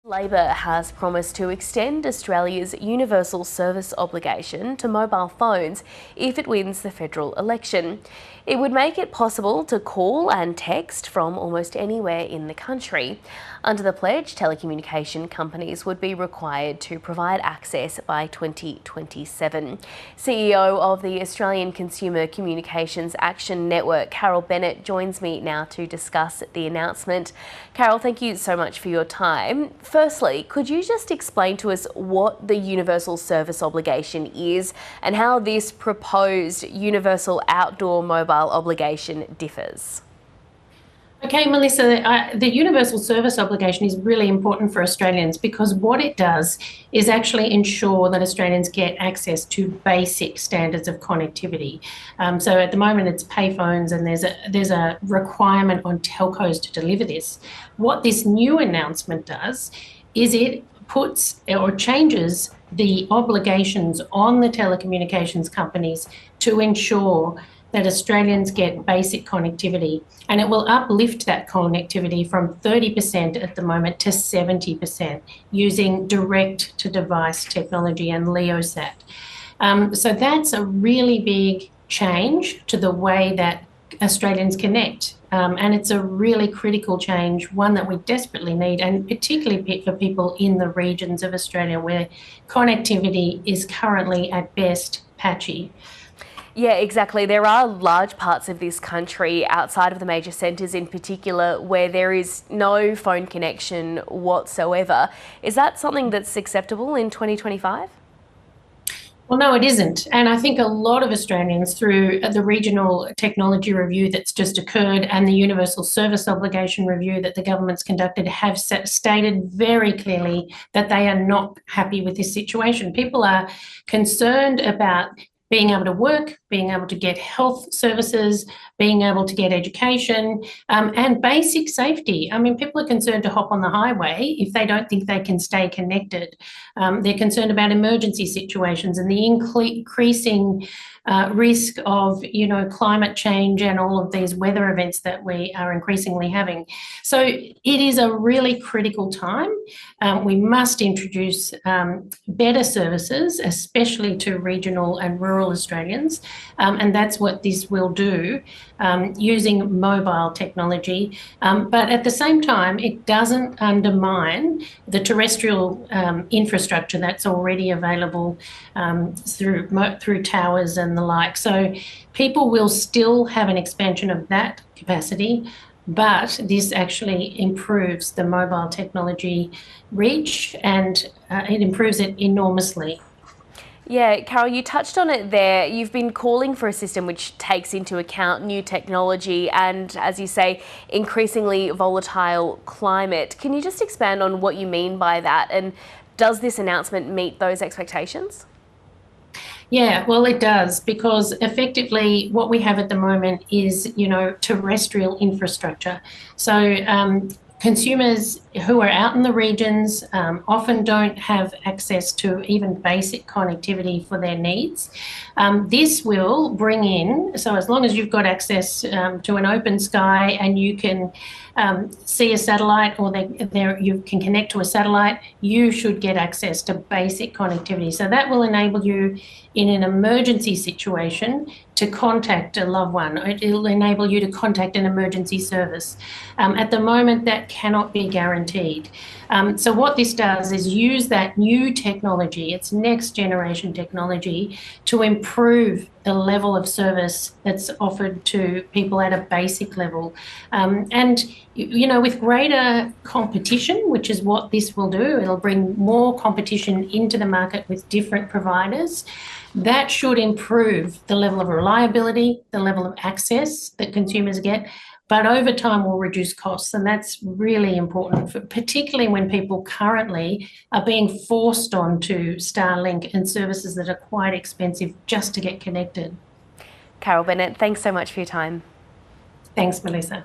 Labor has promised to extend Australia's universal service obligation to mobile phones if it wins the federal election. It would make it possible to call and text from almost anywhere in the country. Under the pledge, telecommunication companies would be required to provide access by 2027. CEO of the Australian Consumer Communications Action Network, Carol Bennett, joins me now to discuss the announcement. Carol, thank you so much for your time. Firstly, could you just explain to us what the universal service obligation is and how this proposed universal outdoor mobile obligation differs? Okay, Melissa, the universal service obligation is really important for Australians because what it does is actually ensure that Australians get access to basic standards of connectivity. So at the moment it's payphones, and there's a requirement on telcos to deliver this. What this new announcement does is it puts or changes the obligations on the telecommunications companies to ensure that Australians get basic connectivity, and it will uplift that connectivity from 30% at the moment to 70% using direct-to-device technology and LEOSat. So that's a really big change to the way that Australians connect, and it's a really critical change, one that we desperately need, and particularly for people in the regions of Australia where connectivity is currently at best patchy. Yeah, exactly. There are large parts of this country outside of the major centres in particular where there is no phone connection whatsoever. Is that something that's acceptable in 2025? Well, no, it isn't. And I think a lot of Australians, through the regional technology review that's just occurred and the universal service obligation review that the government's conducted, have stated very clearly that they are not happy with this situation. People are concerned about being able to work, being able to get health services, being able to get education, and basic safety. I mean, people are concerned to hop on the highway if they don't think they can stay connected. They're concerned about emergency situations and the increasing risk of, climate change and all of these weather events that we are increasingly having. So it is a really critical time. We must introduce better services, especially to regional and rural Australians, and that's what this will do, using mobile technology. But at the same time, it doesn't undermine the terrestrial infrastructure that's already available through towers and the like. So people will still have an expansion of that capacity, but this actually improves the mobile technology reach, and it improves it enormously. Yeah, Carol, you touched on it there. You've been calling for a system which takes into account new technology and, as you say, increasingly volatile climate. Can you just expand on what you mean by that? And does this announcement meet those expectations? Yeah, well, it does, because effectively what we have at the moment is, terrestrial infrastructure. So consumers who are out in the regions often don't have access to even basic connectivity for their needs. This will bring in, so as long as you've got access to an open sky and you can see a satellite, or you can connect to a satellite, you should get access to basic connectivity. So that will enable you in an emergency situation to contact a loved one. It'll enable you to contact an emergency service. At the moment, that cannot be guaranteed. So what this does is use that new technology, it's next generation technology, to improve the level of service that's offered to people at a basic level. And, with greater competition, which is what this will do, it'll bring more competition into the market with different providers. That should improve the level of reliability, the level of access that consumers get, but over time will reduce costs. And that's really important, particularly when people currently are being forced onto Starlink and services that are quite expensive just to get connected. Carol Bennett, thanks so much for your time. Thanks, Melissa.